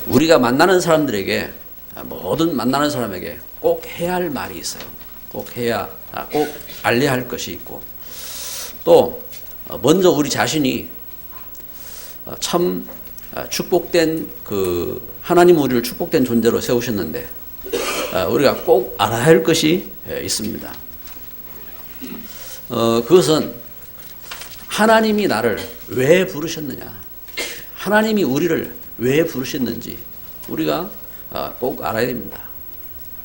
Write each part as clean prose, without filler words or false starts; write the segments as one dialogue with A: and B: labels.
A: 우리가 만나는 사람들에게, 모든 만나는 사람에게 꼭 해야 할 말이 있어요. 꼭 알려야 할 것이 있고, 또 먼저 우리 자신이 참 축복된 하나님 우리를 축복된 존재로 세우셨는데 우리가 꼭 알아야 할 것이 있습니다. 그것은 하나님이 나를 왜 부르셨느냐, 하나님이 우리를 왜 부르셨는지 우리가 꼭 알아야 됩니다.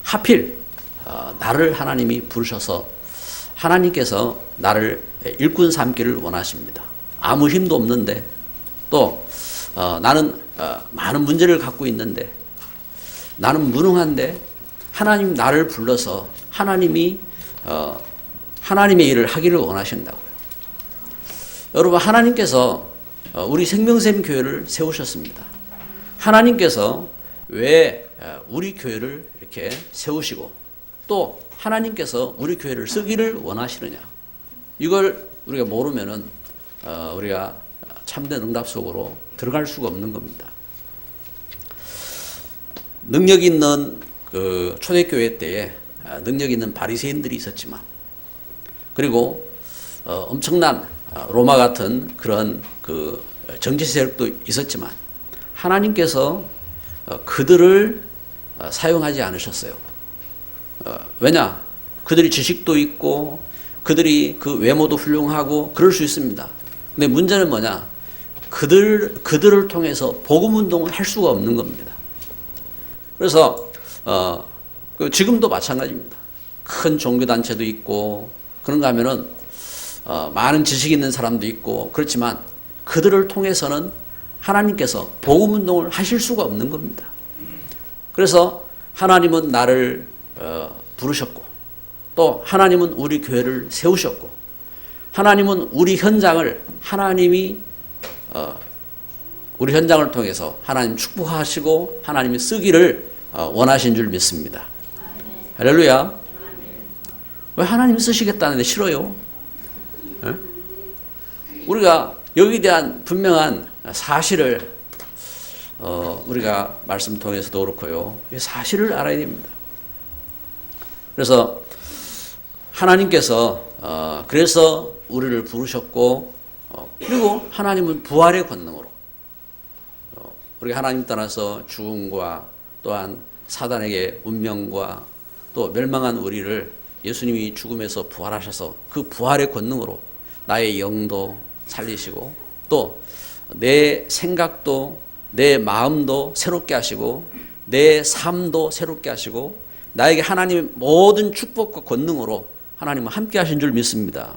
A: 하필 나를 하나님이 부르셔서 하나님께서 나를 일꾼 삼기를 원하십니다. 아무 힘도 없는데, 또 나는 많은 문제를 갖고 있는데, 나는 무능한데 하나님 나를 불러서 하나님의 일을 하기를 원하신다고요. 여러분, 하나님께서 우리 생명샘 교회를 세우셨습니다. 하나님께서 왜 우리 교회를 이렇게 세우시고 또 하나님께서 우리 교회를 쓰기를 원하시느냐, 이걸 우리가 모르면은 우리가 참된 응답 속으로 들어갈 수가 없는 겁니다. 능력 있는 초대교회 때에 능력 있는 바리새인들이 있었지만, 그리고 엄청난 로마 같은 그런 정치 세력도 있었지만 하나님께서 그들을 사용하지 않으셨어요. 왜냐? 그들이 지식도 있고 그들이 외모도 훌륭하고 그럴 수 있습니다. 근데 문제는 뭐냐? 그들을 통해서 복음 운동을 할 수가 없는 겁니다. 그래서 지금도 마찬가지입니다. 큰 종교단체도 있고 그런가 하면은 많은 지식 있는 사람도 있고 그렇지만 그들을 통해서는 하나님께서 복음 운동을 하실 수가 없는 겁니다. 그래서 하나님은 나를 부르셨고, 또 하나님은 우리 교회를 세우셨고, 하나님은 우리 현장을 우리 현장을 통해서 하나님 축복하시고 하나님이 쓰기를 원하신 줄 믿습니다. 할렐루야. 왜 하나님 쓰시겠다는데 싫어요? 네? 우리가 여기에 대한 분명한 사실을 우리가 말씀 통해서도 그렇고요, 사실을 알아야 됩니다. 그래서 하나님께서 그래서 우리를 부르셨고, 그리고 하나님은 부활의 권능으로 우리가 하나님 떠나서 죽음과 또한 사단에게 운명과 또 멸망한 우리를 예수님이 죽음에서 부활하셔서 그 부활의 권능으로 나의 영도 살리시고 또 내 생각도 내 마음도 새롭게 하시고 내 삶도 새롭게 하시고 나에게 하나님의 모든 축복과 권능으로 하나님은 함께 하신 줄 믿습니다.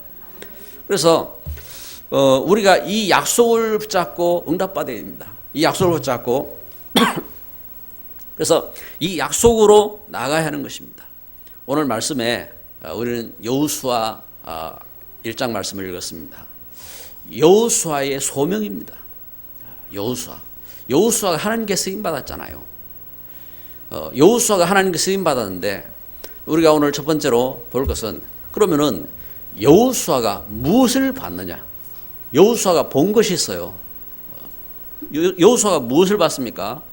A: 그래서 우리가 이 약속을 붙잡고 응답받아야 됩니다. 이 약속을 붙잡고 그래서 이 약속으로 나가야 하는 것입니다. 오늘 말씀에 우리는 여호수아 1장 말씀을 읽었습니다. 여호수아의 소명입니다. 여호수아가 하나님께 쓰임 받았잖아요. 여호수아가 하나님께 쓰임 받았는데 우리가 오늘 첫 번째로 볼 것은, 그러면은 여호수아가 무엇을 받느냐? 여호수아가 본 것이 있어요. 여호수아가 무엇을 봤습니까?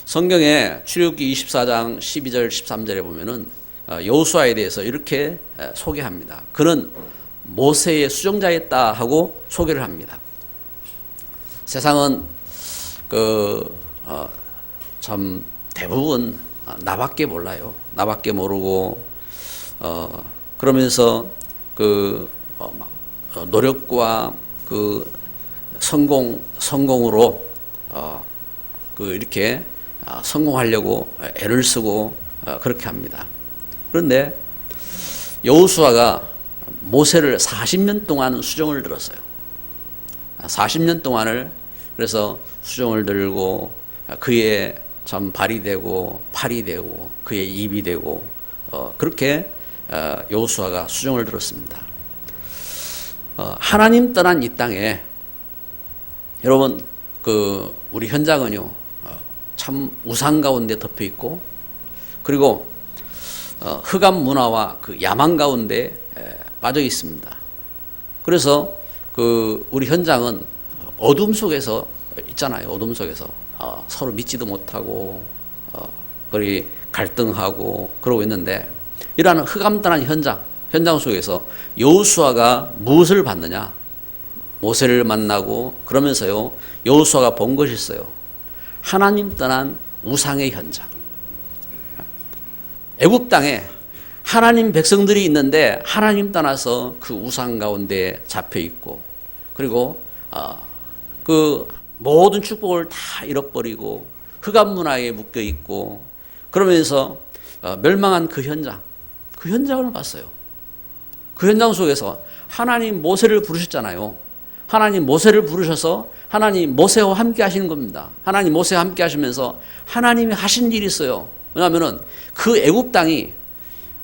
A: 성경에 출애굽기 24장 12절 13절에 보면은 여호수아에 대해서 이렇게 소개합니다. 그는 모세의 수종자였다 하고 소개를 합니다. 세상은 참 대부분 나밖에 몰라요. 나밖에 모르고 그러면서 노력과 성공으로 이렇게 성공하려고 애를 쓰고 그렇게 합니다. 그런데 여호수아가 모세를 40년 동안 수종을 들었어요. 40년 동안을 그래서 수종을 들고 그의 참 발이 되고 팔이 되고 그의 입이 되고 그렇게 여호수아가 수종을 들었습니다. 하나님 떠난 이 땅에 여러분 우리 현장은요 참 우상 가운데 덮여 있고, 그리고 흑암 문화와 야망 가운데 빠져 있습니다. 그래서 우리 현장은 어둠 속에서 있잖아요. 어둠 속에서 서로 믿지도 못하고 그리 갈등하고 그러고 있는데, 이러한 흑암단한 현장 속에서 여호수아가 무엇을 봤느냐? 모세를 만나고 그러면서요, 여호수아가 본 것이 있어요. 하나님 떠난 우상의 현장. 애굽 땅에 하나님 백성들이 있는데 하나님 떠나서 그 우상 가운데 잡혀 있고, 그리고 그 모든 축복을 다 잃어버리고 흑암 문화에 묶여 있고, 그러면서 멸망한 그 현장을 봤어요. 그 현장 속에서 하나님 모세를 부르셨잖아요. 하나님 모세를 부르셔서 하나님 모세와 함께 하시는 겁니다. 하나님 모세와 함께 하시면서 하나님이 하신 일이 있어요. 왜냐하면은 그 애굽 땅이,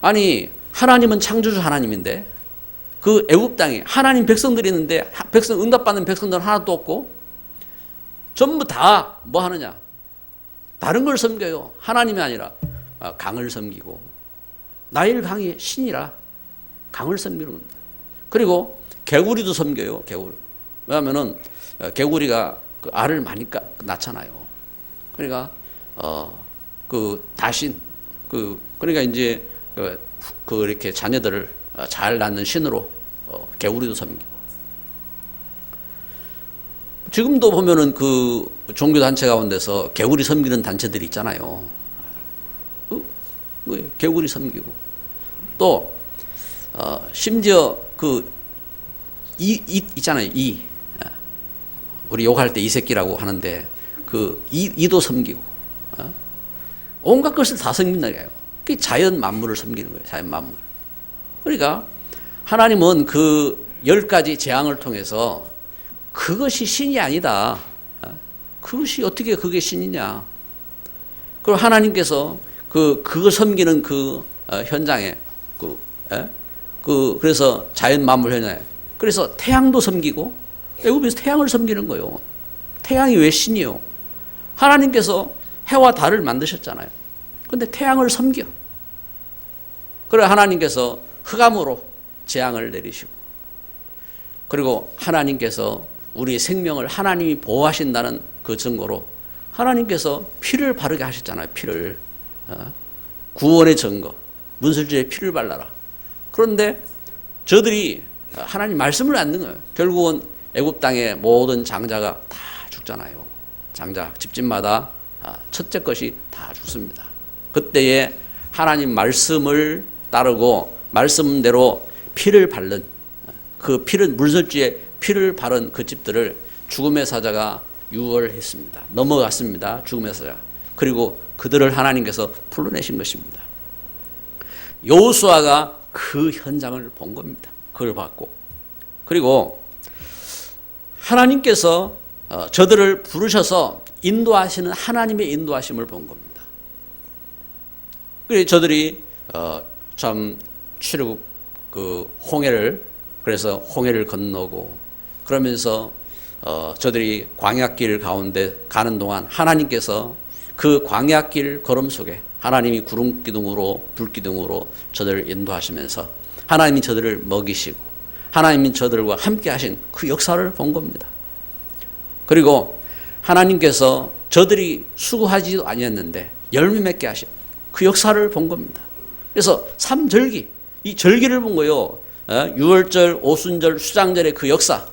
A: 아니 하나님은 창조주 하나님인데 그 애굽 땅에 하나님 백성들이 있는데 응답받는 백성들은 하나도 없고 전부 다 뭐 하느냐? 다른 걸 섬겨요. 하나님이 아니라 강을 섬기고, 나일 강이 신이라 강을 섬기는 겁니다. 그리고 개구리도 섬겨요. 개구리. 왜냐하면은 개구리가 그 알을 많이 낳잖아요. 그러니까 그 다신, 그러니까 이제 이렇게 자녀들을 잘 낳는 신으로 개구리도 섬기고. 지금도 보면은 그 종교 단체 가운데서 개구리 섬기는 단체들이 있잖아요. 개구리 섬기고, 또 심지어 있잖아요. 우리 욕할 때 이 새끼라고 하는데 그 이도 섬기고, 온갖 것을 다 섬긴다는 거예요. 그게 자연 만물을 섬기는 거예요. 자연 만물. 그러니까 하나님은 그 10가지 재앙을 통해서 그것이 신이 아니다. 그것이 어떻게 그게 신이냐. 그리고 하나님께서 그거 섬기는 그 현장에 그래서 자연 만물 현장에, 그래서 태양도 섬기고, 애굽에서 태양을 섬기는 거예요. 태양이 왜 신이요? 하나님께서 해와 달을 만드셨잖아요. 근데 태양을 섬겨. 그래 하나님께서 흑암으로 재앙을 내리시고, 그리고 하나님께서 우리의 생명을 하나님이 보호하신다는 그 증거로 하나님께서 피를 바르게 하셨잖아요. 피를. 구원의 증거. 문설주에 피를 발라라. 그런데 저들이 하나님 말씀을 안 듣는 거예요. 결국은 애굽 땅의 모든 장자가 다 죽잖아요. 장자 집집마다 첫째 것이 다 죽습니다. 그때에 하나님 말씀을 따르고 말씀대로 피를 바른, 그 피를 물설주에 피를 바른 그 집들을 죽음의 사자가 유월했습니다. 넘어갔습니다. 죽음의 사자. 그리고 그들을 하나님께서 풀어내신 것입니다. 여호수아가 그 현장을 본 겁니다. 그걸 봤고, 그리고 하나님께서 저들을 부르셔서 인도하시는 하나님의 인도하심을 본 겁니다. 그래서 저들이 참 출애굽 홍해를, 그래서 홍해를 건너고, 그러면서 저들이 광야길 가운데 가는 동안 하나님께서 그 광야길 걸음 속에 하나님이 구름 기둥으로 불 기둥으로 저들을 인도하시면서 하나님이 저들을 먹이시고 하나님이 저들과 함께 하신 그 역사를 본 겁니다. 그리고 하나님께서 저들이 수고하지도 아니었는데 열매 맺게 하신 그 역사를 본 겁니다. 그래서 삼절기, 이 절기를 본 거예요. 유월절, 오순절, 수장절의 그 역사.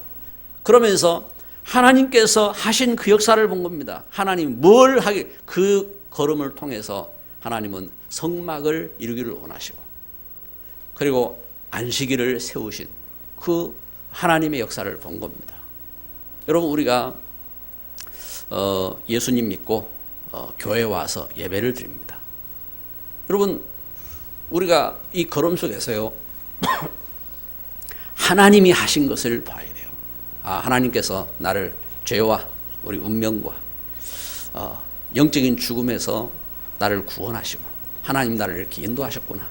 A: 그러면서 하나님께서 하신 그 역사를 본 겁니다. 하나님 뭘 하기, 그 걸음을 통해서 하나님은 성막을 이루기를 원하시고, 그리고 안식일을 세우신 그 하나님의 역사를 본 겁니다. 여러분, 우리가 예수님 믿고 교회에 와서 예배를 드립니다. 여러분, 우리가 이 걸음 속에서요 하나님이 하신 것을 봐야 돼요. 하나님께서 나를 죄와 우리 운명과 영적인 죽음에서 나를 구원하시고 하나님 나를 이렇게 인도하셨구나.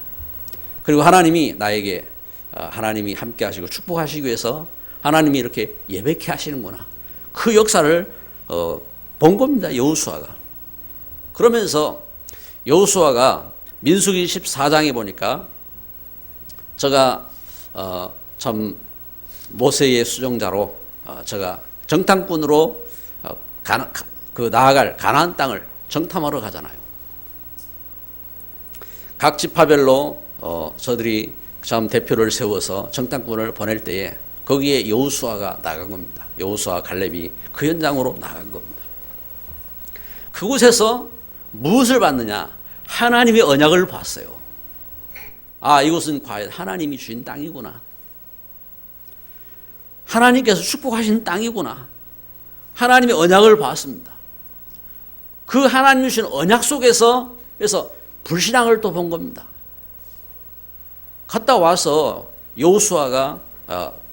A: 그리고 하나님이 나에게 하나님이 함께 하시고 축복하시기 위해서 하나님이 이렇게 예배케 하시는구나. 그 역사를 본 겁니다. 여호수아가. 그러면서 여호수아가 민수기 14장에 보니까 제가 참 모세의 수종자로 제가 정탐꾼으로 그 나아갈 가나안 땅을 정탐하러 가잖아요. 각 지파별로 저들이 참 대표를 세워서 정탐꾼을 보낼 때에 거기에 여호수아가 나간 겁니다. 여호수아 갈렙이 그 현장으로 나간 겁니다. 그곳에서 무엇을 봤느냐? 하나님의 언약을 봤어요. 아, 이곳은 과연 하나님이 주신 땅이구나. 하나님께서 축복하신 땅이구나. 하나님의 언약을 봤습니다. 그 하나님이 주신 언약 속에서 그래서 불신앙을 또 본 겁니다. 갔다 와서 여호수아가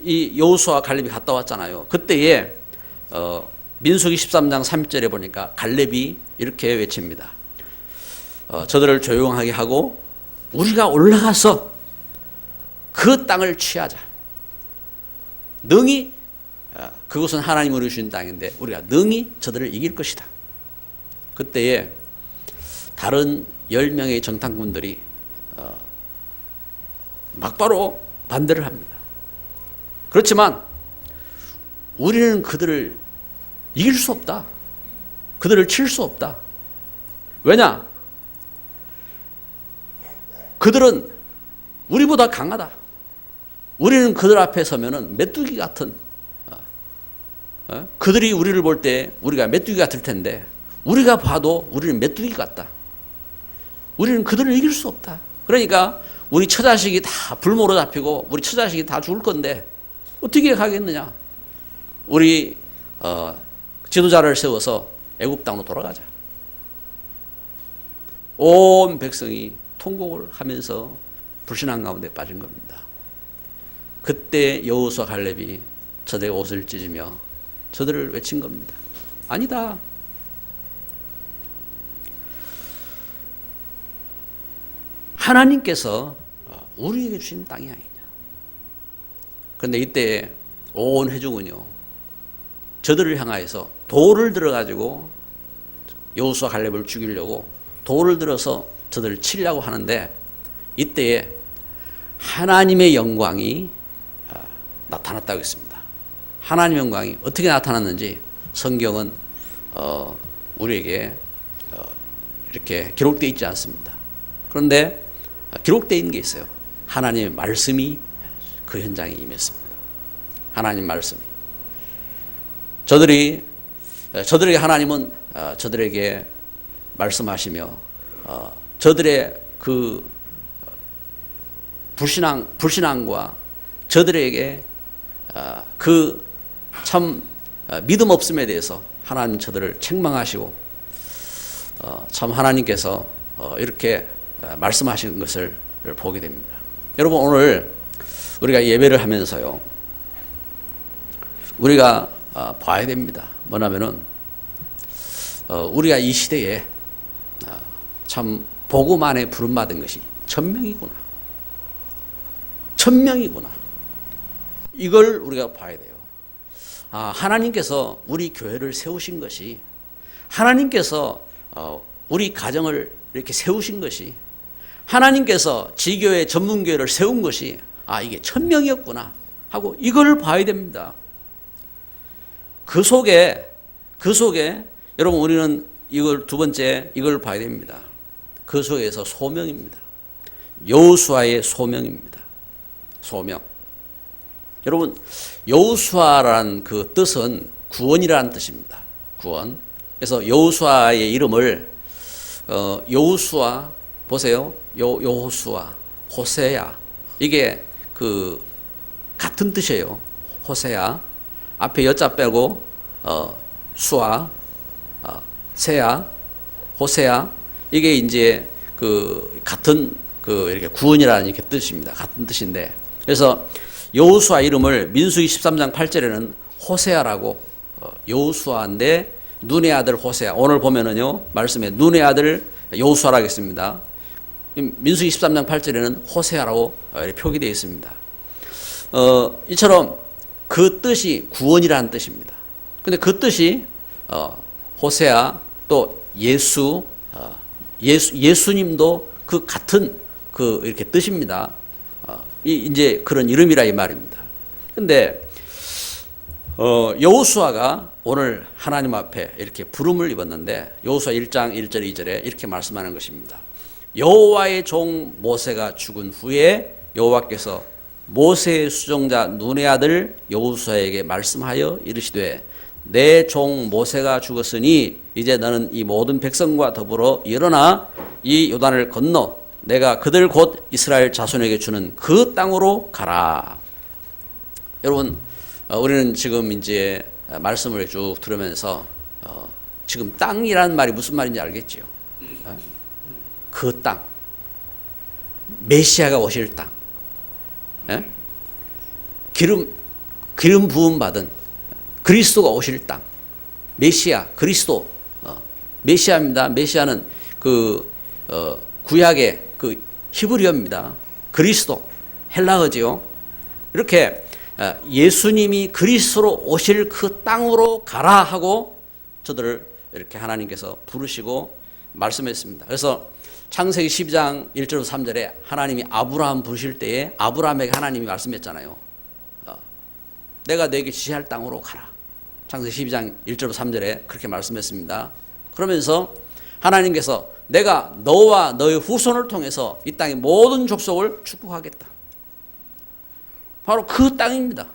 A: 이 여호수아 갈렙이 갔다 왔잖아요. 그때에 민수기 13장 3절에 보니까 갈렙이 이렇게 외칩니다. 저들을 조용하게 하고 우리가 올라가서 그 땅을 취하자. 능히 그것은 하나님이 우리 주신 땅인데 우리가 능히 저들을 이길 것이다. 그때에 다른 10명의 정탐꾼들이 막바로 반대를 합니다. 그렇지만 우리는 그들을 이길 수 없다. 그들을 칠 수 없다. 왜냐? 그들은 우리보다 강하다. 우리는 그들 앞에 서면은 메뚜기 같은 그들이 우리를 볼 때 우리가 메뚜기 같을 텐데 우리가 봐도 우리는 메뚜기 같다. 우리는 그들을 이길 수 없다. 그러니까 우리 처자식이 다 불모로 잡히고 우리 처자식이 다 죽을 건데 어떻게 가겠느냐. 우리 지도자를 세워서 애굽 땅으로 돌아가자. 온 백성이 통곡을 하면서 불신앙 가운데 빠진 겁니다. 그때 여호수아 갈렙이 저들의 옷을 찢으며 저들을 외친 겁니다. 아니다. 하나님께서 우리에게 주신 땅이 아니냐. 그런데 이때 온 회중은요, 저들을 향하여서 돌을 들어가지고 여호수아 갈렙을 죽이려고 돌을 들어서 저들을 치려고 하는데 이때에 하나님의 영광이 나타났다고 했습니다. 하나님의 영광이 어떻게 나타났는지 성경은 우리에게 이렇게 기록되어 있지 않습니다. 그런데 기록되어 있는 게 있어요. 하나님의 말씀이 그 현장에 임했습니다. 하나님 말씀이. 저들에게 하나님은 저들에게 말씀하시며 저들의 그 불신앙과 저들에게 그 참 믿음 없음에 대해서 하나님 저들을 책망하시고 참 하나님께서 이렇게 말씀하시는 것을 보게 됩니다. 여러분, 오늘 우리가 예배를 하면서요, 우리가 봐야 됩니다. 뭐냐면은 우리가 이 시대에 참 복음 안에 부름받은 것이 천명이구나. 천명이구나. 이걸 우리가 봐야 돼요. 하나님께서 우리 교회를 세우신 것이, 하나님께서 우리 가정을 이렇게 세우신 것이, 하나님께서 지교회 전문교회를 세운 것이 이게 천명이었구나 하고 이걸 봐야 됩니다. 그 속에 여러분, 우리는 이걸 두 번째 이걸 봐야 됩니다. 그 속에서 소명입니다. 여호수아의 소명입니다. 소명. 여러분, 여호수아라는 그 뜻은 구원이라는 뜻입니다. 구원. 그래서 여호수아의 이름을 여호수아 보세요. 여호수아, 호세야. 이게 그 같은 뜻이에요. 호세야. 앞에 여자 빼고 수아, 세야, 호세야. 이게 이제 그 같은 그 이렇게 구원이라는 이렇게 뜻입니다. 같은 뜻인데, 그래서 여호수아 이름을 민수기 13장 8절에는 호세아라고, 여호수아인데 눈의 아들 호세아. 오늘 보면은요, 말씀에 눈의 아들 여호수아라고 했습니다. 민수기 13장 8절에는 호세아라고 이렇게 표기되어 있습니다. 이처럼 그 뜻이 구원이라는 뜻입니다. 근데 그 뜻이 호세아, 또 예수님도 그 같은 그 이렇게 뜻입니다. 이제 그런 이름이라 이 말입니다. 근데 여호수아가 오늘 하나님 앞에 이렇게 부름을 입었는데 여호수아 1장 1절 2절에 이렇게 말씀하는 것입니다. 여호와의 종 모세가 죽은 후에 여호와께서 모세의 수종자 눈의 아들 여호수아에게 말씀하여 이르시되 내 종 모세가 죽었으니 이제 너는 이 모든 백성과 더불어 일어나 이 요단을 건너 내가 그들 곧 이스라엘 자손에게 주는 그 땅으로 가라. 여러분, 우리는 지금 이제 말씀을 쭉 들으면서 지금 땅이라는 말이 무슨 말인지 알겠지요? 그 땅, 메시아가 오실 땅, 기름 부음 받은 그리스도가 오실 땅, 메시아, 그리스도, 메시아입니다. 메시아는 그 구약의 그 히브리어입니다. 그리스도, 헬라어지요. 이렇게 예수님이 그리스도로 오실 그 땅으로 가라 하고 저들을 이렇게 하나님께서 부르시고 말씀했습니다. 그래서 창세기 12장 1절 3절에 하나님이 아브라함 부르실 때에 아브라함에게 하나님이 말씀했잖아요. 내가 너에게 지시할 땅으로 가라. 창세기 12장 1절 3절에 그렇게 말씀했습니다. 그러면서 하나님께서 내가 너와 너의 후손을 통해서 이 땅의 모든 족속을 축복하겠다. 바로 그 땅입니다.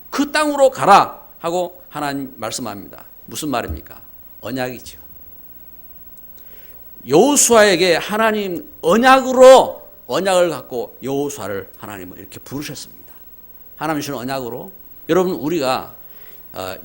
A: 그 땅으로 가라 하고 하나님 말씀합니다. 무슨 말입니까? 언약이죠. 여호수아에게 하나님 언약을 갖고 여호수아를 하나님은 이렇게 부르셨습니다. 하나님 주신 언약으로. 여러분, 우리가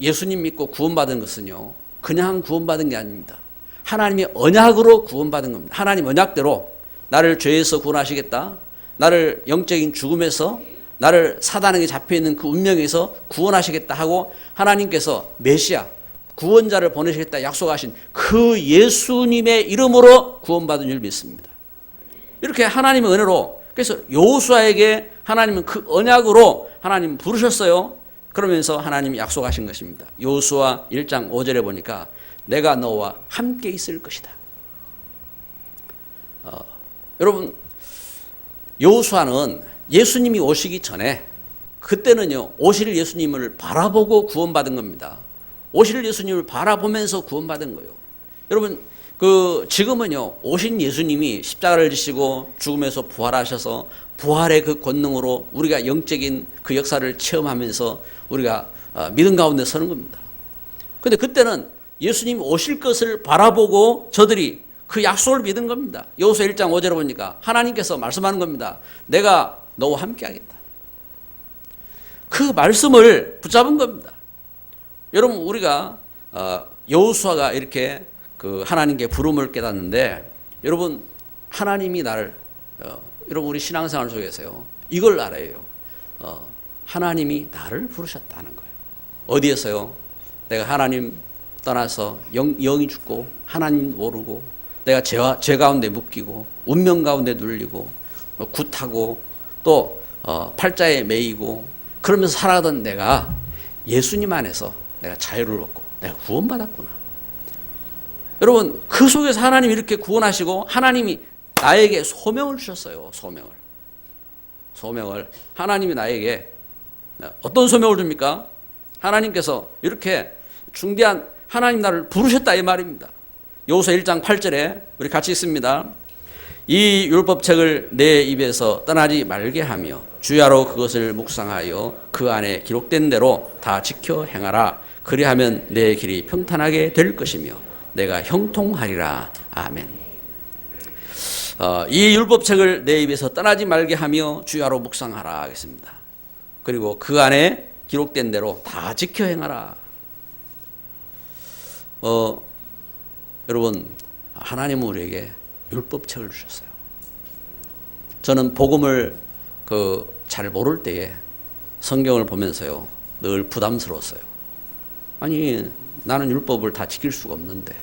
A: 예수님 믿고 구원받은 것은요, 그냥 구원받은 게 아닙니다. 하나님의 언약으로 구원받은 겁니다. 하나님 언약대로 나를 죄에서 구원하시겠다. 나를 영적인 죽음에서, 나를 사단에게 잡혀있는 그 운명에서 구원하시겠다 하고 하나님께서 메시아, 구원자를 보내시겠다 약속하신 그 예수님의 이름으로 구원받은 줄 믿습니다. 이렇게 하나님의 은혜로, 그래서 여호수아에게 하나님은 그 언약으로 하나님 부르셨어요. 그러면서 하나님이 약속하신 것입니다. 여호수아 1장 5절에 보니까 내가 너와 함께 있을 것이다. 여러분, 여호수아는 예수님이 오시기 전에 그때는요, 오실 예수님을 바라보고 구원받은 겁니다. 오실 예수님을 바라보면서 구원받은 거예요. 여러분, 지금은요, 오신 예수님이 십자가를 지시고 죽음에서 부활하셔서 부활의 그 권능으로 우리가 영적인 그 역사를 체험하면서 우리가 믿음 가운데 서는 겁니다. 근데 그때는 예수님 오실 것을 바라보고 저들이 그 약속을 믿은 겁니다. 여호수아 1장 5절에 보니까 하나님께서 말씀하는 겁니다. 내가 너와 함께 하겠다. 그 말씀을 붙잡은 겁니다. 여러분, 우리가 여호수아가 이렇게 그 하나님께 부름을 깨닫는데, 여러분, 하나님이 나를 여러분, 우리 신앙생활 속에서요, 이걸 알아야 해요. 하나님이 나를 부르셨다는 거예요. 어디에서요? 내가 하나님 떠나서 영이 죽고 하나님 모르고 내가 죄 가운데 묶이고 운명 가운데 눌리고 굿하고 또 팔자에 매이고 그러면서 살아가던 내가 예수님 안에서 내가 자유를 얻고 내가 구원받았구나. 여러분, 그 속에서 하나님이 이렇게 구원하시고 하나님이 나에게 소명을 주셨어요. 소명을 하나님이 나에게 어떤 소명을 줍니까? 하나님께서 이렇게 중대한, 하나님 나를 부르셨다 이 말입니다. 여호수아 1장 8절에 우리 같이 읽습니다. 이 율법책을 내 입에서 떠나지 말게 하며 주야로 그것을 묵상하여 그 안에 기록된 대로 다 지켜 행하라. 그리하면 내 길이 평탄하게 될 것이며 내가 형통하리라. 아멘. 이 율법책을 내 입에서 떠나지 말게 하며 주야로 묵상하라 하겠습니다. 그리고 그 안에 기록된 대로 다 지켜 행하라. 여러분, 하나님은 우리에게 율법책을 주셨어요. 저는 복음을 잘 모를 때에 성경을 보면서요, 늘 부담스러웠어요. 아니, 나는 율법을 다 지킬 수가 없는데,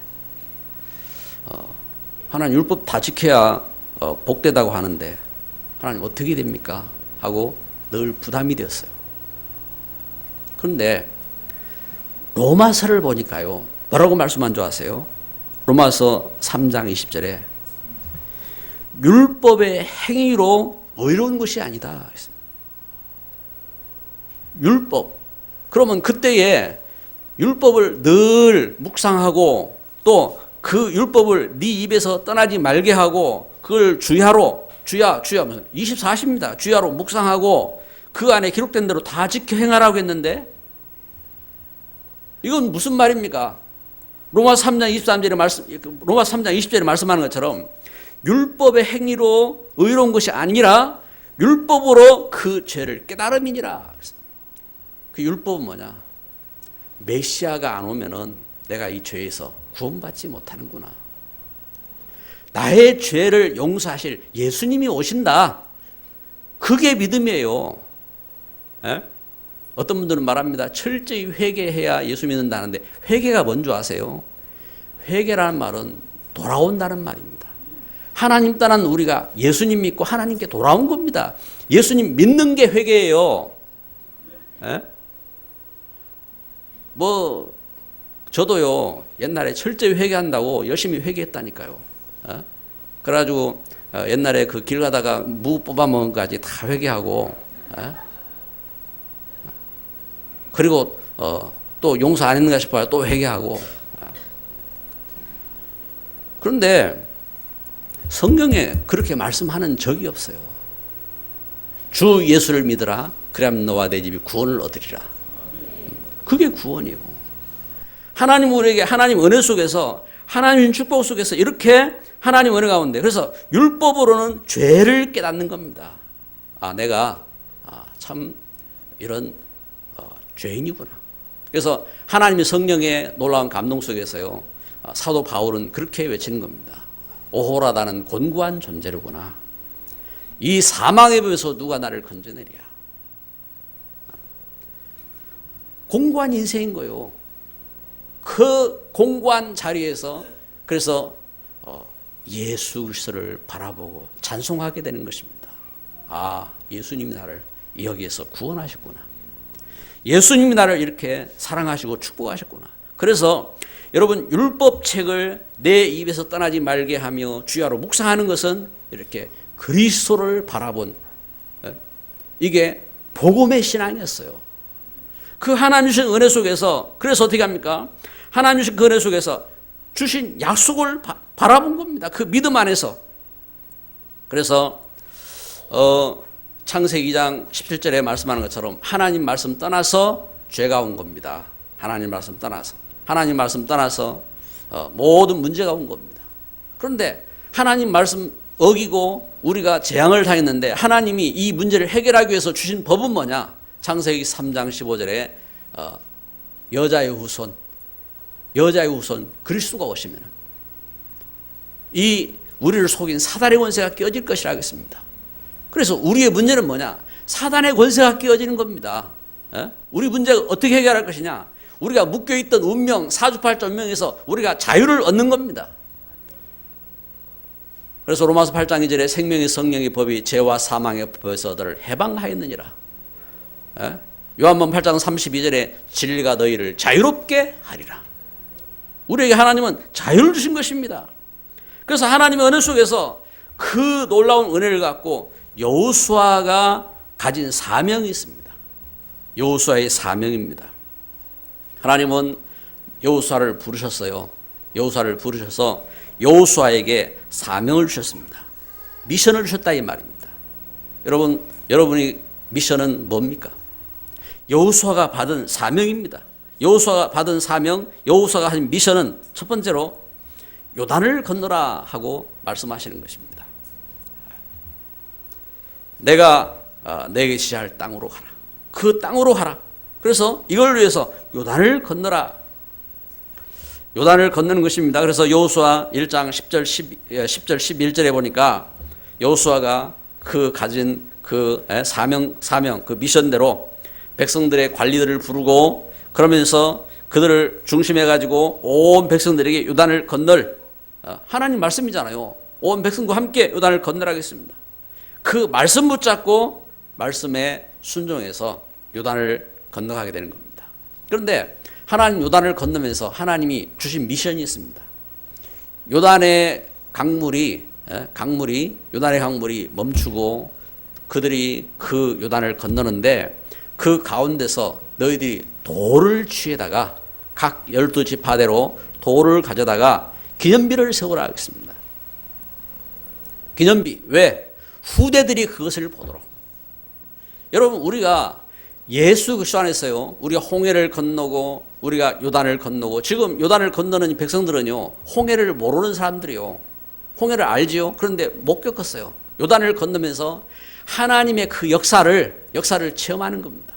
A: 하나님 율법 다 지켜야 복되다고 하는데 하나님 어떻게 됩니까? 하고 늘 부담이 되었어요. 그런데 로마서를 보니까요, 뭐라고 말씀한 줄 아세요? 로마서 3장 20절에 율법의 행위로 의로운 것이 아니다. 율법, 그러면 그때에 율법을 늘 묵상하고 또 그 율법을 네 입에서 떠나지 말게 하고 그걸 주야 무슨 24시입니다. 주야로 묵상하고 그 안에 기록된 대로 다 지켜 행하라고 했는데 이건 무슨 말입니까? 로마서 3장 20절에 말씀하는 것처럼 율법의 행위로 의로운 것이 아니라 율법으로 그 죄를 깨달음이니라. 그 율법은 뭐냐? 메시아가 안 오면은 내가 이 죄에서 구원받지 못하는구나. 나의 죄를 용서하실 예수님이 오신다. 그게 믿음이에요. 에? 어떤 분들은 말합니다. 철저히 회개해야 예수 믿는다는데 회개가 뭔지 아세요? 회개라는 말은 돌아온다는 말입니다. 하나님 떠난 우리가 예수님 믿고 하나님께 돌아온 겁니다. 예수님 믿는 게 회개예요. 에? 저도요 옛날에 철저히 회개한다고 열심히 회개했다니까요. 그래가지고 옛날에 그 길 가다가 무 뽑아먹은 것까지 다 회개하고 그리고 또 용서 안 했는가 싶어요. 또 회개하고. 그런데 성경에 그렇게 말씀하는 적이 없어요. 주 예수를 믿으라. 그래야만 너와 내 집이 구원을 얻으리라. 그게 구원이에요. 하나님 우리에게 하나님 은혜 속에서 하나님 축복 속에서 이렇게 하나님 은혜 가운데 그래서 율법으로는 죄를 깨닫는 겁니다. 내가 참 이런 죄인이구나. 그래서 하나님의 성령의 놀라운 감동 속에서요 사도 바울은 그렇게 외치는 겁니다. 오호라다는 곤고한 존재로구나. 이 사망의 법에서 누가 나를 건져내랴. 공고한 인생인 거예요. 그 공고한 자리에서 그래서 예수 그리스도를 바라보고 찬송하게 되는 것입니다. 예수님이 나를 여기에서 구원하셨구나. 예수님이 나를 이렇게 사랑하시고 축복하셨구나. 그래서 여러분 율법책을 내 입에서 떠나지 말게 하며 주야로 묵상하는 것은 이렇게 그리스도를 바라본 이게 복음의 신앙이었어요. 그 하나님 주신 은혜 속에서 그래서 어떻게 합니까? 하나님 주신 그 은혜 속에서 주신 약속을 바라본 겁니다. 그 믿음 안에서. 그래서 창세기 2장 17절에 말씀하는 것처럼 하나님 말씀 떠나서 죄가 온 겁니다. 하나님 말씀 떠나서 모든 문제가 온 겁니다. 그런데 하나님 말씀 어기고 우리가 재앙을 당했는데 하나님이 이 문제를 해결하기 위해서 주신 법은 뭐냐? 창세기 3장 15절에 여자의 후손 그리스도가 오시면 이 우리를 속인 사단의 권세가 깨어질 것이라 하겠습니다. 그래서 우리의 문제는 뭐냐? 사단의 권세가 깨어지는 겁니다. 우리 문제가 어떻게 해결할 것이냐? 우리가 묶여있던 운명, 사주팔자 운명에서 우리가 자유를 얻는 겁니다. 그래서 로마서 8장 2절에 생명의 성령의 법이 죄와 사망의 법에서 너를 해방하였느니라. 요한복음 8장 32절에 진리가 너희를 자유롭게 하리라. 우리에게 하나님은 자유를 주신 것입니다. 그래서 하나님의 은혜 속에서 그 놀라운 은혜를 갖고 여호수아가 가진 사명이 있습니다. 여호수아의 사명입니다. 하나님은 여호수아를 부르셨어요. 여호수아를 부르셔서 여호수아에게 사명을 주셨습니다. 미션을 주셨다 이 말입니다. 여러분이 미션은 뭡니까? 여호수아가 받은 사명입니다. 여호수아가 받은 사명, 여호수아가 하신 미션은 첫 번째로 요단을 건너라 하고 말씀하시는 것입니다. 내가 내게 지시할 땅으로 가라. 그 땅으로 가라. 그래서 이걸 위해서 요단을 건너라. 요단을 건너는 것입니다. 그래서 여호수아 1장 10절 11절에 보니까 여호수아가 그 가진 그 사명 그 미션대로 백성들의 관리들을 부르고 그러면서 그들을 중심해 가지고 온 백성들에게 요단을 건널 하나님 말씀이잖아요. 온 백성과 함께 요단을 건너라겠습니다. 그 말씀 붙잡고 말씀에 순종해서 요단을 건너가게 되는 겁니다. 그런데 하나님 요단을 건너면서 하나님이 주신 미션이 있습니다. 요단의 강물이 멈추고 그들이 그 요단을 건너는데 그 가운데서 너희들이 돌을 취해다가 각 12지파대로 돌을 가져다가 기념비를 세우라 하겠습니다. 기념비. 왜? 후대들이 그것을 보도록. 여러분, 우리가 예수 그리스도 안에서요, 우리가 홍해를 건너고 우리가 요단을 건너고, 지금 요단을 건너는 백성들은요, 홍해를 모르는 사람들이요, 홍해를 알지요. 그런데 못 겪었어요. 요단을 건너면서 하나님의 그 역사를 체험하는 겁니다.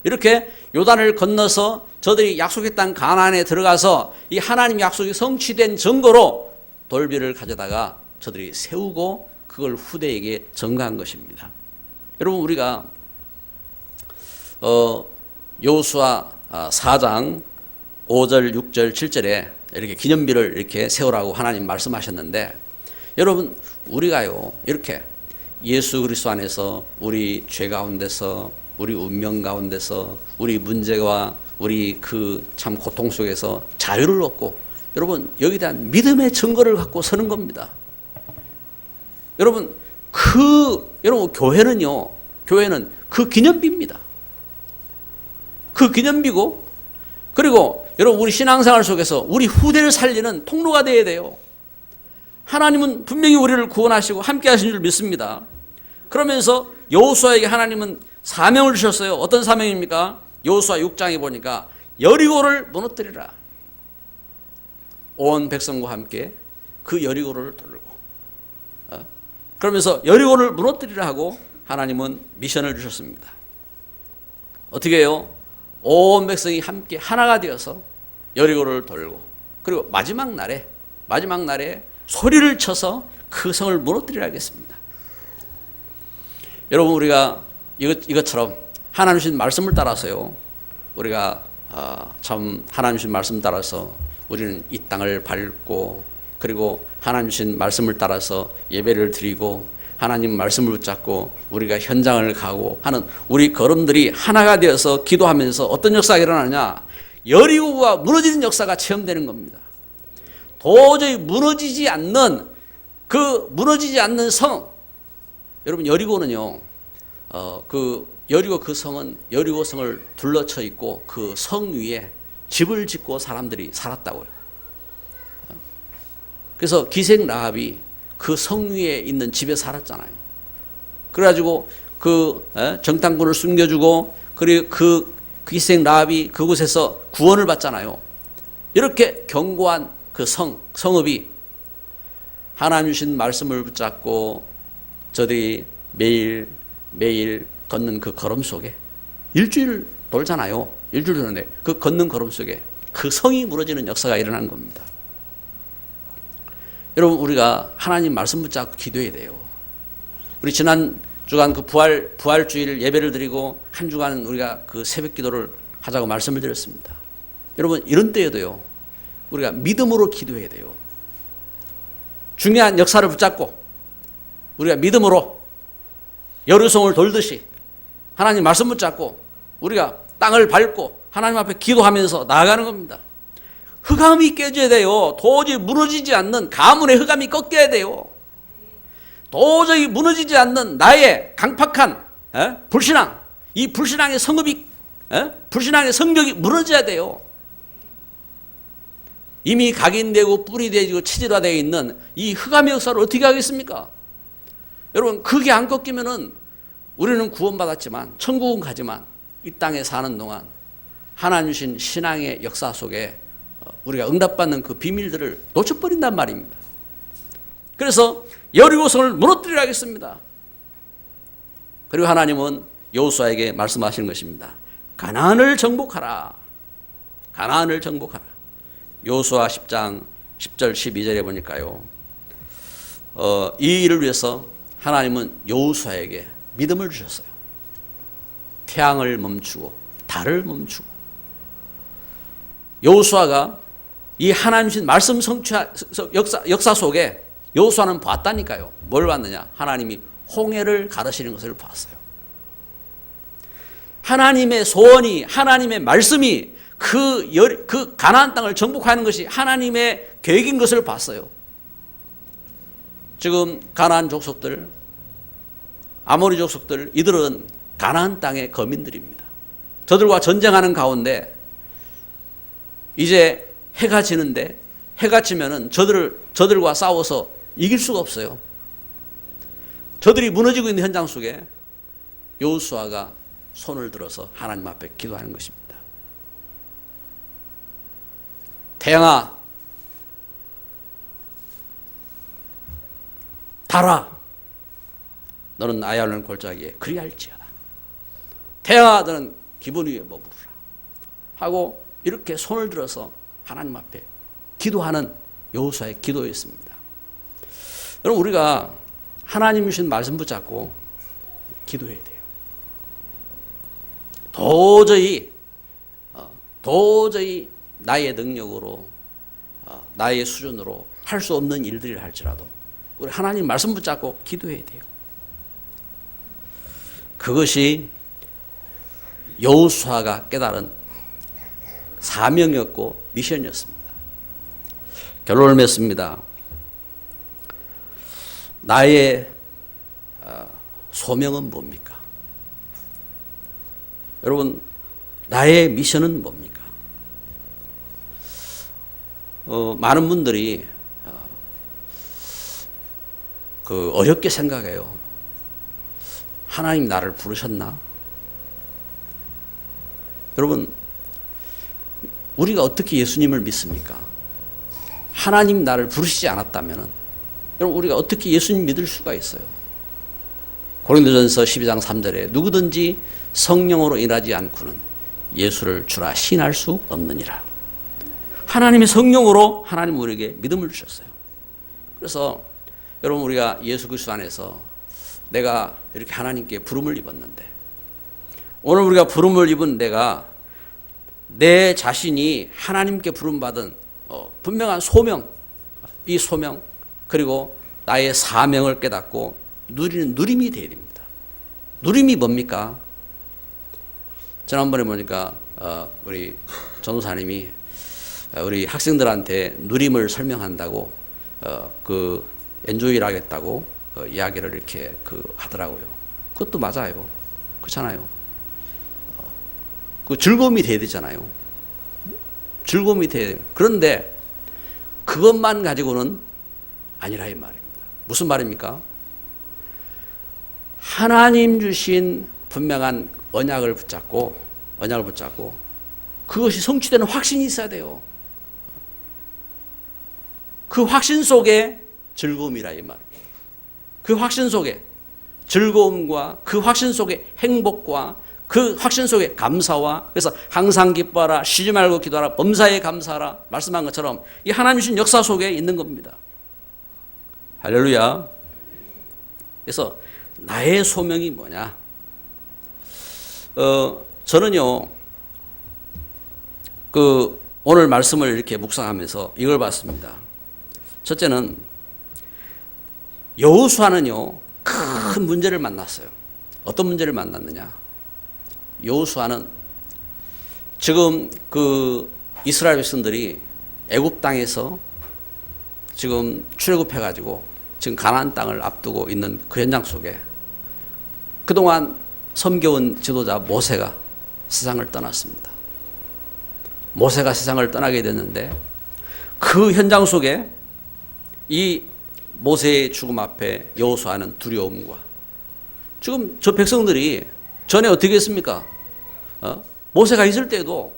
A: 이렇게 요단을 건너서 저들이 약속의 땅 가나안에 들어가서 이 하나님 약속이 성취된 증거로 돌비를 가져다가 저들이 세우고 그걸 후대에게 전가한 것입니다. 여러분, 우리가 여호수아 4장 5절, 6절, 7절에 이렇게 기념비를 이렇게 세우라고 하나님 말씀하셨는데, 여러분, 우리가요, 이렇게 예수 그리스도 안에서 우리 죄 가운데서, 우리 운명 가운데서, 우리 문제와 우리 그 참 고통 속에서 자유를 얻고, 여러분, 여기에 대한 믿음의 증거를 갖고 서는 겁니다. 여러분, 여러분, 교회는 그 기념비입니다. 그 기념비고, 그리고 여러분, 우리 신앙생활 속에서 우리 후대를 살리는 통로가 되어야 돼요. 하나님은 분명히 우리를 구원하시고 함께 하신 줄 믿습니다. 그러면서 여호수아에게 하나님은 사명을 주셨어요. 어떤 사명입니까? 여호수아 6장에 보니까 여리고를 무너뜨리라. 온 백성과 함께 그 여리고를 돌고, 그러면서 여리고를 무너뜨리라 하고 하나님은 미션을 주셨습니다. 어떻게 해요? 온 백성이 함께 하나가 되어서 여리고를 돌고, 그리고 마지막 날에 소리를 쳐서 그 성을 무너뜨리라 하겠습니다. 여러분, 우리가 이것처럼 하나님 주신 말씀을 따라서요, 우리가 참 하나님 주신 말씀 따라서 우리는 이 땅을 밟고, 그리고 하나님 주신 말씀을 따라서 예배를 드리고, 하나님 말씀을 붙잡고 우리가 현장을 가고 하는 우리 걸음들이 하나가 되어서 기도하면서 어떤 역사가 일어나냐? 여리고가 무너지는 역사가 체험되는 겁니다. 도저히 무너지지 않는 성. 여러분, 여리고는요, 여리고 그 성은 여리고성을 둘러쳐 있고 그 성 위에 집을 짓고 사람들이 살았다고요. 그래서 기생 라합이 그 성 위에 있는 집에 살았잖아요. 그래가지고 정탐꾼을 숨겨주고, 그리고 그 기생 라합이 그곳에서 구원을 받잖아요. 이렇게 견고한 그 성읍이 하나님 주신 말씀을 붙잡고 저들이 매일 걷는 그 걸음 속에, 일주일 돌잖아요. 일주일 도는데 그 걷는 걸음 속에 그 성이 무너지는 역사가 일어난 겁니다. 여러분, 우리가 하나님 말씀 붙잡고 기도해야 돼요. 우리 지난 주간 그 부활주일 예배를 드리고 한 주간 우리가 그 새벽 기도를 하자고 말씀을 드렸습니다. 여러분, 이런 때에도요, 우리가 믿음으로 기도해야 돼요. 중요한 역사를 붙잡고 우리가 믿음으로 여리고성을 돌듯이 하나님 말씀 붙잡고 우리가 땅을 밟고 하나님 앞에 기도하면서 나아가는 겁니다. 흑암이 깨져야 돼요. 도저히 무너지지 않는 가문의 흑암이 꺾여야 돼요. 도저히 무너지지 않는 나의 강팍한 불신앙, 이 불신앙의 성읍이, 불신앙의 성벽이 무너져야 돼요. 이미 각인되고 뿌리되고 체질화되어 있는 이 흑암의 역사를 어떻게 하겠습니까? 여러분, 그게 안 꺾이면은 우리는 구원받았지만, 천국은 가지만 이 땅에 사는 동안 하나님 주신 신앙의 역사 속에 우리가 응답받는 그 비밀들을 놓쳐버린단 말입니다. 그래서 여리고성을 무너뜨리라 하겠습니다. 그리고 하나님은 여호수아에게 말씀하시는 것입니다. 가나안을 정복하라. 가나안을 정복하라. 여호수아 10장 10절 12절에 보니까요, 이 일을 위해서 하나님은 여호수아에게 믿음을 주셨어요. 태양을 멈추고 달을 멈추고. 여호수아가 이 하나님 주신 말씀 성취 역사 속에 여호수아는 봤다니까요. 뭘 봤느냐? 하나님이 홍해를 가르시는 것을 봤어요. 하나님의 소원이, 하나님의 말씀이 그 가나안 땅을 정복하는 것이 하나님의 계획인 것을 봤어요. 지금 가나안 족속들, 아모리 족속들, 이들은 가나안 땅의 거민들입니다. 저들과 전쟁하는 가운데 이제 해가 지는데, 해가 지면은 저들과 싸워서 이길 수가 없어요. 저들이 무너지고 있는 현장 속에 여호수아가 손을 들어서 하나님 앞에 기도하는 것입니다. 태양아, 달아, 너는 아얄론 골짜기에 그리할지어다. 태양아, 너는 기본 위에 머무르라 하고 이렇게 손을 들어서 하나님 앞에 기도하는 여호수아의 기도였습니다. 여러분, 우리가 하나님 주신 말씀 붙잡고 기도해야 돼요. 도저히 나의 능력으로, 나의 수준으로 할 수 없는 일들을 할지라도 우리 하나님 말씀 붙잡고 기도해야 돼요. 그것이 여호수아가 깨달은 사명이었고 미션이었습니다. 결론을 맺습니다. 나의 소명은 뭡니까? 여러분, 나의 미션은 뭡니까? 많은 분들이 어렵게 생각해요. 하나님 나를 부르셨나? 여러분, 우리가 어떻게 예수님을 믿습니까? 하나님 나를 부르시지 않았다면 여러분, 우리가 어떻게 예수님 믿을 수가 있어요? 고린도전서 12장 3절에 누구든지 성령으로 인하지 않고는 예수를 주라 신할 수 없느니라. 하나님의 성령으로 하나님 우리에게 믿음을 주셨어요. 그래서 여러분, 우리가 예수 그리스도 안에서 내가 이렇게 하나님께 부름을 입었는데, 오늘 우리가 부름을 입은 내가 내 자신이 하나님께 부름받은 분명한 소명, 이 소명 그리고 나의 사명을 깨닫고 누리는 누림이 되어야 됩니다. 누림이 뭡니까? 지난번에 보니까 우리 전도사님이 우리 학생들한테 누림을 설명한다고 엔조이를 하겠다고 이야기를 이렇게 하더라고요. 그것도 맞아요. 그렇잖아요. 즐거움이 돼야 되잖아요. 즐거움이 돼야 돼요. 그런데 그것만 가지고는 아니라 이 말입니다. 무슨 말입니까? 하나님 주신 분명한 언약을 붙잡고 그것이 성취되는 확신이 있어야 돼요. 그 확신 속에 즐거움이라 이 말입니다. 그 확신 속에 즐거움과 그 확신 속에 행복과 그 확신 속에 감사와, 그래서 항상 기뻐하라, 쉬지 말고 기도하라, 범사에 감사하라 말씀한 것처럼 이 하나님 주신 역사 속에 있는 겁니다. 할렐루야. 그래서 나의 소명이 뭐냐? 저는요, 오늘 말씀을 이렇게 묵상하면서 이걸 봤습니다. 첫째는 여호수아는요, 큰 문제를 만났어요. 어떤 문제를 만났느냐? 여호수아는 지금 이스라엘 백성들이 애굽 땅에서 지금 출애굽해가지고 지금 가나안 땅을 앞두고 있는 그 현장 속에 그동안 섬겨온 지도자 모세가 세상을 떠났습니다. 모세가 세상을 떠나게 됐는데 그 현장 속에 이 모세의 죽음 앞에 여호수아는 두려움과, 지금 저 백성들이 전에 어떻게 했습니까? 모세가 있을 때도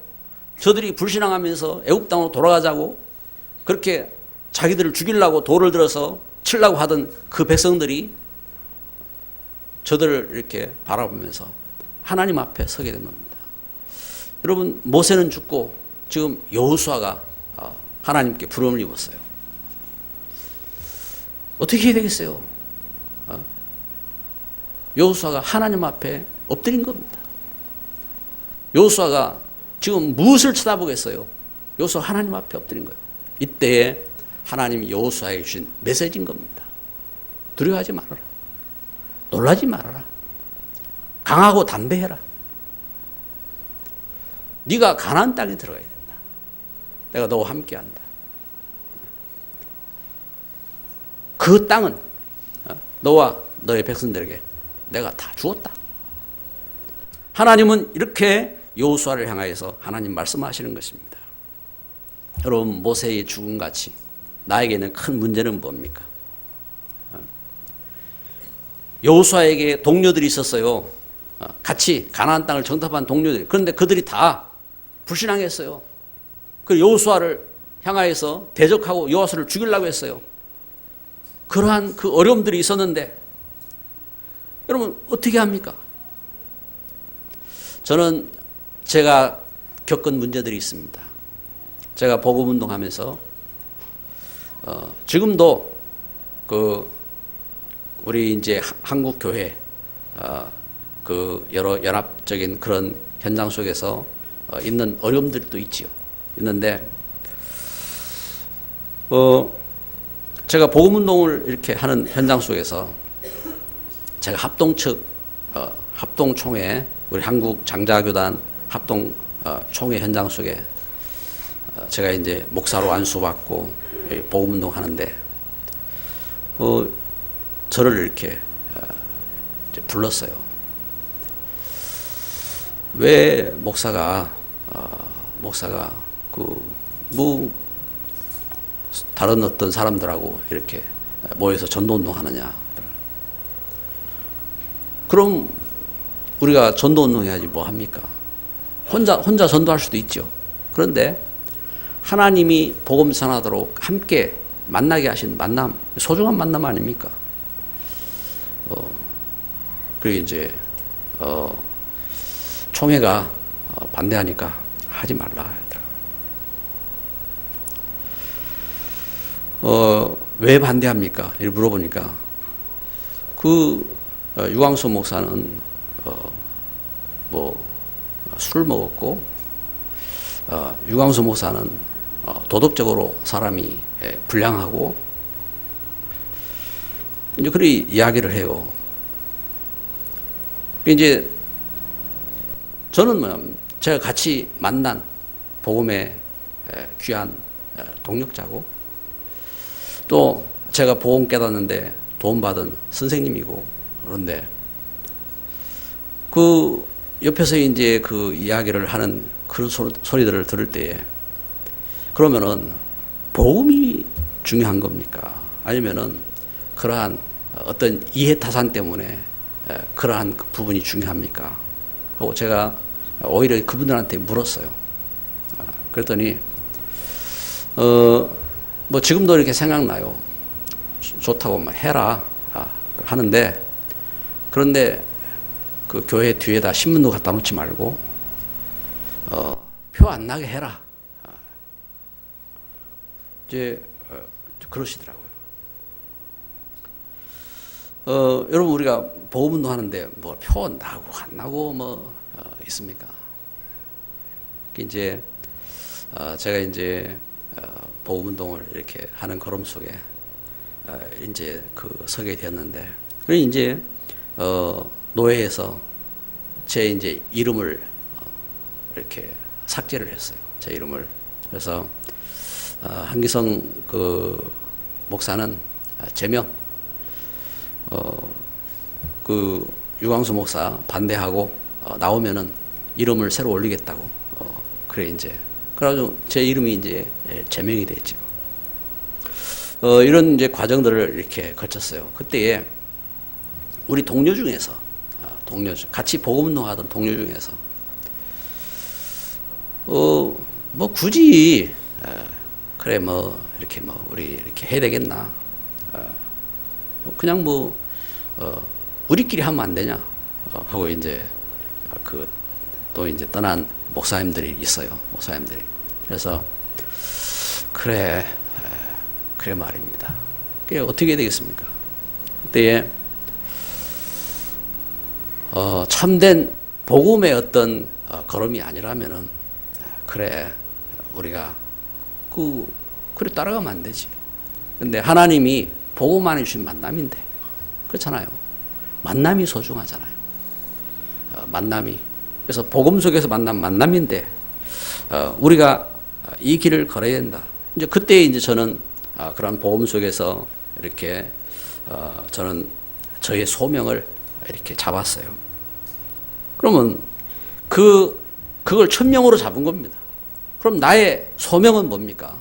A: 저들이 불신앙하면서 애굽 땅으로 돌아가자고 그렇게 자기들을 죽이려고 돌을 들어서 치려고 하던 그 백성들이 저들을 이렇게 바라보면서 하나님 앞에 서게 된 겁니다. 여러분, 모세는 죽고 지금 여호수아가 하나님께 부름을 입었어요. 어떻게 해야 되겠어요? 여호수아가 하나님 앞에 엎드린 겁니다. 여호수아가 지금 무엇을 쳐다보겠어요? 여호수아 하나님 앞에 엎드린 거예요. 이때에 하나님이 여호수아에게 주신 메시지인 겁니다. 두려워하지 말아라. 놀라지 말아라. 강하고 담대해라. 네가 가나안 땅에 들어가야 된다. 내가 너와 함께한다. 그 땅은 너와 너의 백성들에게 내가 다 주었다. 하나님은 이렇게 여호수아를 향하여서 하나님 말씀하시는 것입니다. 여러분, 모세의 죽음같이 나에게는 큰 문제는 뭡니까? 여호수아에게 동료들이 있었어요. 같이 가나안 땅을 정탐한 동료들이. 그런데 그들이 다 불신앙했어요. 그 여호수아를 향하여서 대적하고 여호수아를 죽이려고 했어요. 그러한 그 어려움들이 있었는데 여러분 어떻게 합니까? 저는 제가 겪은 문제들이 있습니다. 제가 복음운동하면서 지금도 그 우리 이제 한국 교회 그 여러 연합적인 그런 현장 속에서 있는 어려움들도 있지요. 있는데 제가 복음운동을 이렇게 하는 현장 속에서 제가 합동총회 우리 한국 장자교단 합동총회 현장 속에 제가 이제 목사로 안수받고 복음운동 하는데 저를 이렇게 이제 불렀어요. 왜 목사가 뭐 다른 어떤 사람들하고 이렇게 모여서 전도운동 하느냐? 그럼 우리가 전도운동 해야지 뭐 합니까? 혼자 전도할 수도 있죠. 그런데 하나님이 복음 전하도록 함께 만나게 하신 만남, 소중한 만남 아닙니까? 그리고 이제 총회가 반대하니까 하지 말라 하더라고요. 왜 반대합니까? 이렇게 물어보니까 유광수 목사는 뭐 술을 먹었고 유광수 목사는 도덕적으로 사람이 불량하고 이제 그리 이야기를 해요. 이제 저는 제가 같이 만난 복음의 귀한 동력자고 또 제가 복음 깨닫는데 도움받은 선생님이고 그런데 그 옆에서 이제 그 이야기를 하는 그런 소리들을 들을 때에 그러면은 복음이 중요한 겁니까? 아니면은 그러한 어떤 이해타산 때문에 그러한 그 부분이 중요합니까? 하고 제가 오히려 그분들한테 물었어요. 그랬더니 뭐 지금도 이렇게 생각나요. 좋다고 막 해라 하는데 그런데 그 교회 뒤에다 신문도 갖다 놓지 말고 표 안 나게 해라. 이제 그러시더라고요. 여러분 우리가 복음운동 하는데 뭐 표 나고 안 나고 뭐 있습니까? 이제 제가 이제 복음운동을 이렇게 하는 걸음 속에 이제 서게 되었는데, 그리고 이제 노회에서 제 이제 이름을 이렇게 삭제를 했어요. 제 이름을. 그래서 한기성 그 목사는 제명, 그 유광수 목사 반대하고 나오면은 이름을 새로 올리겠다고. 그래 이제 그래가지고 제 이름이 이제 제명이 됐죠. 이런 이제 과정들을 이렇게 거쳤어요. 그때에 우리 동료 중에서 같이 복음운동하던 동료 중에서 뭐 굳이 그래 뭐 이렇게 뭐 우리 이렇게 해야 되겠나? 뭐 그냥 뭐 우리끼리 하면 안 되냐? 하고 이제 또 이제 떠난 목사님들이 있어요. 목사님들이. 그래서 그래 말입니다. 그게 어떻게 해야 되겠습니까? 그때에 참된 복음의 어떤 걸음이 아니라면은 그래 우리가 그래 따라가면 안 되지. 근데 하나님이 복음만 주신 만남인데 그렇잖아요. 만남이 소중하잖아요. 만남이. 그래서 복음 속에서 만난 만남인데 우리가 이 길을 걸어야 된다. 이제 그때 이제 저는 그런 복음 속에서 이렇게 저는 저의 소명을 이렇게 잡았어요. 그러면 그 그걸 천명으로 잡은 겁니다. 그럼 나의 소명은 뭡니까?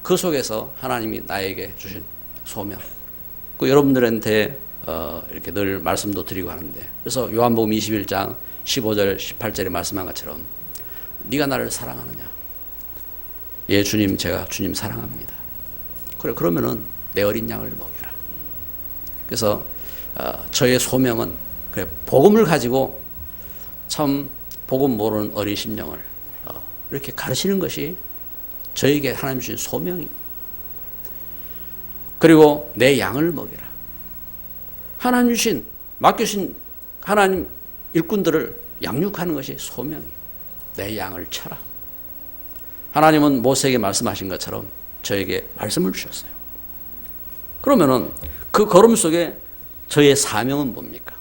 A: 그 속에서 하나님이 나에게 주신 소명. 그 여러분들한테 이렇게 늘 말씀도 드리고 하는데, 그래서 요한복음 21장 15절 18절에 말씀한 것처럼 네가 나를 사랑하느냐? 예 주님, 제가 주님 사랑합니다. 그래, 그러면은 내 어린 양을 먹여라. 그래서 저의 소명은 그래, 복음을 가지고 참 복음 모르는 어린 심령을 이렇게 가르치는 것이 저에게 하나님 주신 소명입니다. 그리고 내 양을 먹이라. 하나님 주신, 맡겨주신 하나님 일꾼들을 양육하는 것이 소명이에요. 내 양을 쳐라. 하나님은 모세에게 말씀하신 것처럼 저에게 말씀을 주셨어요. 그러면은 그 걸음 속에 저의 사명은 뭡니까?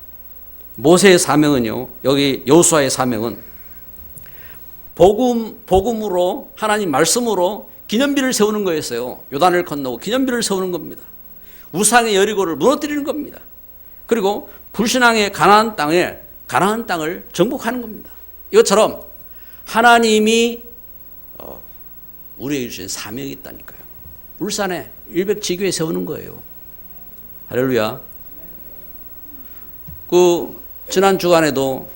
A: 모세의 사명은요, 여기 여호수아의 사명은 복음으로, 하나님 말씀으로 기념비를 세우는 거였어요. 요단을 건너고 기념비를 세우는 겁니다. 우상의 여리고를 무너뜨리는 겁니다. 그리고 불신앙의 가나안 땅을 정복하는 겁니다. 이것처럼 하나님이 우리에게 주신 사명이 있다니까요. 울산에 100지교회 세우는 거예요. 할렐루야. 그 지난 주간에도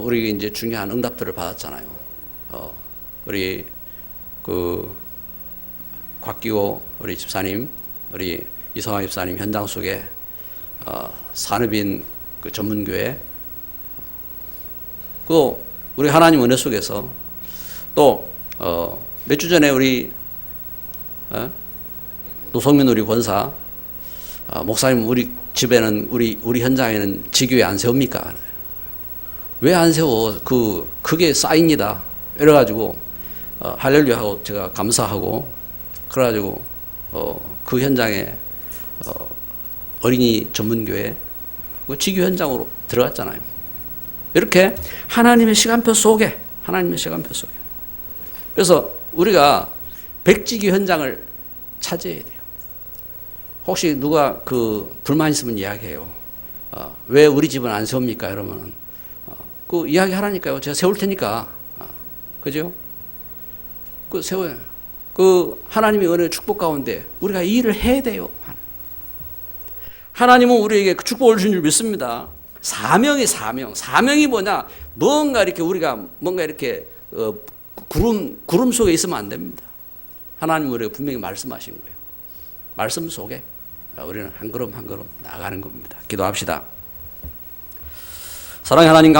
A: 우리 이제 중요한 응답들을 받았잖아요. 우리 그 곽기호 우리 집사님, 우리 이성화 집사님 현장 속에 산업인 그 전문교회, 그 우리 하나님 은혜 속에서 또 몇 주 전에 우리 노성민 우리 권사 목사님, 우리 집에는 우리 현장에는 지교회 안 세웁니까? 왜 안 세워? 그게 쌓입니다. 이래가지고 할렐루야 하고 제가 감사하고, 그래가지고 그 현장에 어린이 전문교회 그 지교 현장으로 들어갔잖아요. 이렇게 하나님의 시간표 속에, 그래서 우리가 백지교 현장을 차지해야 돼요. 혹시 누가 그 불만 있으면 이야기해요. 왜 우리 집은 안 세웁니까? 이러면은 그 이야기 하라니까요. 제가 세울 테니까. 그죠? 그 세워요. 그 하나님의 은혜 축복 가운데 우리가 이 일을 해야 돼요. 하나님은 우리에게 그 축복을 주신 줄 믿습니다. 사명이 뭐냐? 뭔가 이렇게 우리가 뭔가 이렇게 구름 속에 있으면 안 됩니다. 하나님은 우리에게 분명히 말씀하신 거예요. 말씀 속에 우리는 한 걸음 한 걸음 나아가는 겁니다. 기도합시다. 사랑의 하나님,